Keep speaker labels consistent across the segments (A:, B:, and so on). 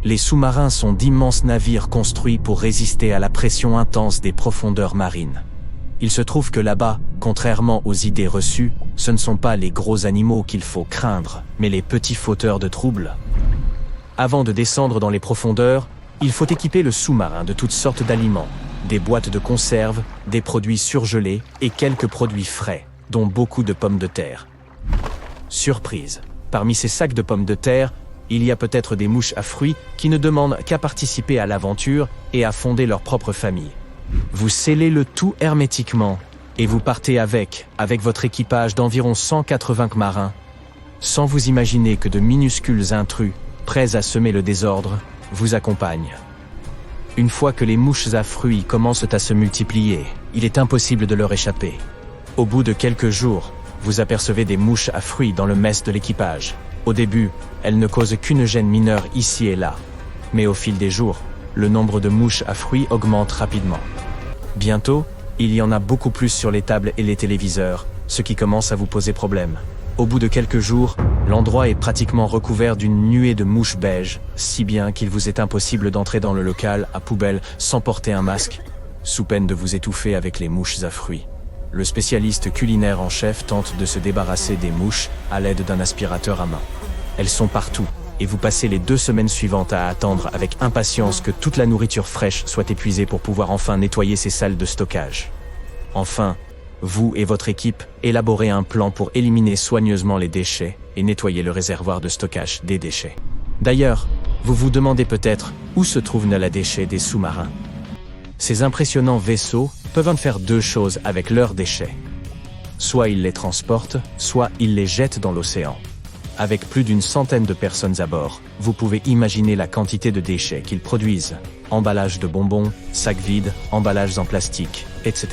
A: Les sous-marins sont d'immenses navires construits pour résister à la pression intense des profondeurs marines. Il se trouve que là-bas, contrairement aux idées reçues, ce ne sont pas les gros animaux qu'il faut craindre, mais les petits fauteurs de troubles. Avant de descendre dans les profondeurs, il faut équiper le sous-marin de toutes sortes d'aliments, des boîtes de conserve, des produits surgelés et quelques produits frais, dont beaucoup de pommes de terre. Surprise! Parmi ces sacs de pommes de terre, il y a peut-être des mouches à fruits qui ne demandent qu'à participer à l'aventure et à fonder leur propre famille. Vous scellez le tout hermétiquement et vous partez avec votre équipage d'environ 180 marins, sans vous imaginer que de minuscules intrus, prêts à semer le désordre, vous accompagnent. Une fois que les mouches à fruits commencent à se multiplier, il est impossible de leur échapper. Au bout de quelques jours, vous apercevez des mouches à fruits dans le mess de l'équipage. Au début, elles ne causent qu'une gêne mineure ici et là. Mais au fil des jours, le nombre de mouches à fruits augmente rapidement. Bientôt, il y en a beaucoup plus sur les tables et les téléviseurs, ce qui commence à vous poser problème. Au bout de quelques jours, l'endroit est pratiquement recouvert d'une nuée de mouches beiges, si bien qu'il vous est impossible d'entrer dans le local à poubelle sans porter un masque, sous peine de vous étouffer avec les mouches à fruits. Le spécialiste culinaire en chef tente de se débarrasser des mouches à l'aide d'un aspirateur à main. Elles sont partout, et vous passez les 2 semaines suivantes à attendre avec impatience que toute la nourriture fraîche soit épuisée pour pouvoir enfin nettoyer ces salles de stockage. Enfin, vous et votre équipe élaborez un plan pour éliminer soigneusement les déchets et nettoyer le réservoir de stockage des déchets. D'ailleurs, vous vous demandez peut-être où se trouve la déchet des sous-marins. Ces impressionnants vaisseaux peuvent faire 2 choses avec leurs déchets. Soit ils les transportent, soit ils les jettent dans l'océan. Avec plus d'une centaine de personnes à bord, vous pouvez imaginer la quantité de déchets qu'ils produisent. Emballages de bonbons, sacs vides, emballages en plastique, etc.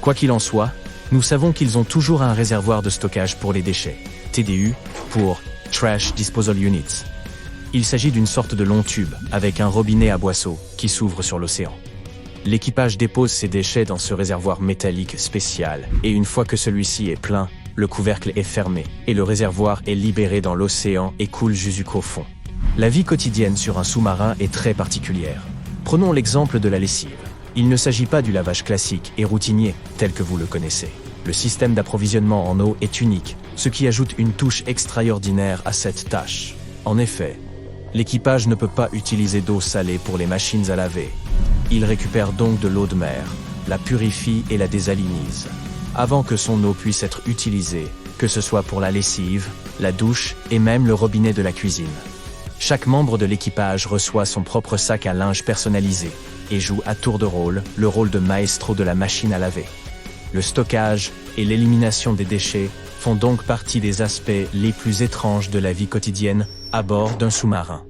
A: Quoi qu'il en soit, nous savons qu'ils ont toujours un réservoir de stockage pour les déchets, TDU, pour Trash Disposal Units. Il s'agit d'une sorte de long tube, avec un robinet à boisseau, qui s'ouvre sur l'océan. L'équipage dépose ses déchets dans ce réservoir métallique spécial, et une fois que celui-ci est plein, le couvercle est fermé, et le réservoir est libéré dans l'océan et coule jusqu'au fond. La vie quotidienne sur un sous-marin est très particulière. Prenons l'exemple de la lessive. Il ne s'agit pas du lavage classique et routinier, tel que vous le connaissez. Le système d'approvisionnement en eau est unique, ce qui ajoute une touche extraordinaire à cette tâche. En effet, l'équipage ne peut pas utiliser d'eau salée pour les machines à laver. Il récupère donc de l'eau de mer, la purifie et la désalinise, avant que son eau puisse être utilisée, que ce soit pour la lessive, la douche et même le robinet de la cuisine. Chaque membre de l'équipage reçoit son propre sac à linge personnalisé et joue à tour de rôle le rôle de maestro de la machine à laver. Le stockage et l'élimination des déchets font donc partie des aspects les plus étranges de la vie quotidienne à bord d'un sous-marin.